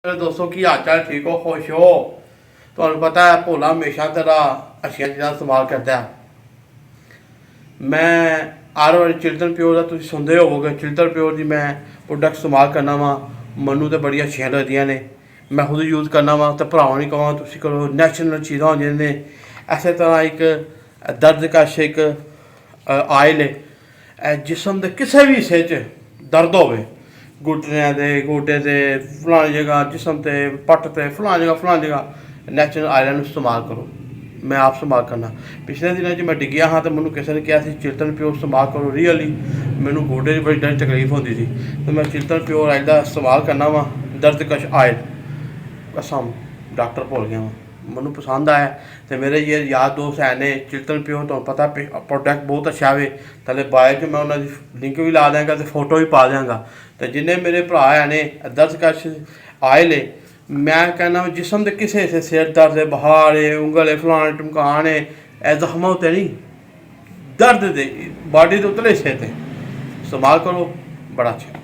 मेरे दोस्तों की हाल चाल ठीक हो खुश हो। तो पता है भोला हमेशा तेरा अच्छिया चीज़ा इस्तेमाल करता है। मैं हर बार चिल्ड्रन प्योर का तुम सुनते होवोगे, चिल्ड्रन प्योर की मैं प्रोडक्ट इस्तेमाल करना वा, मनु तो बड़ी अच्छिया लगदियां ने, मैं खुद यूज़ करना वा। तो भरावां नहीं कहां तुम करो, नैचुरल चीज़ां होंदियां ने। इस तरह एक दर्द कश एक आयल है, जिसम के किसी भी हिस्से च दर्द होवे, घुटने दे गोडे से फलानी जगह, जिसम से पट से फलानी जगह नैचुरल आयरन इस्तेमाल करो। मैं आप इस्तेमाल करना। पिछले दिनों मैं डिग्गिया हाँ तो मैं किसी ने कहा चिल्टन प्योर इस्तेमाल करो। रियली मैनू गोडे की बड़ी तकलीफ होती थी, तो मैं चिल्टन प्योर आयल का इस्तेमाल करना वा। दर्द कश आयल कसम डॉक्टर भुल गया वहाँ, मैनू पसंद आया। तो मेरे ये यार दोस्त है ने चिल्टन प्योर, तो पता प्रोडक्ट बहुत अच्छा है। थले बायो च मैं उन्होंने लिंक भी ला देंगा तो फोटो भी पा देंगा। तो जिन्हें मेरे भरा है ने दर्द कश आयल है, मैं कहना जिसम के किसी हिस्से सिर दर्द है, बहार है, उंगल है, फलाने टमकान है, जख्म होते नहीं दर्द दे बॉडी के उतले हिस्से इस्तेमाल करो, बड़ा अच्छा।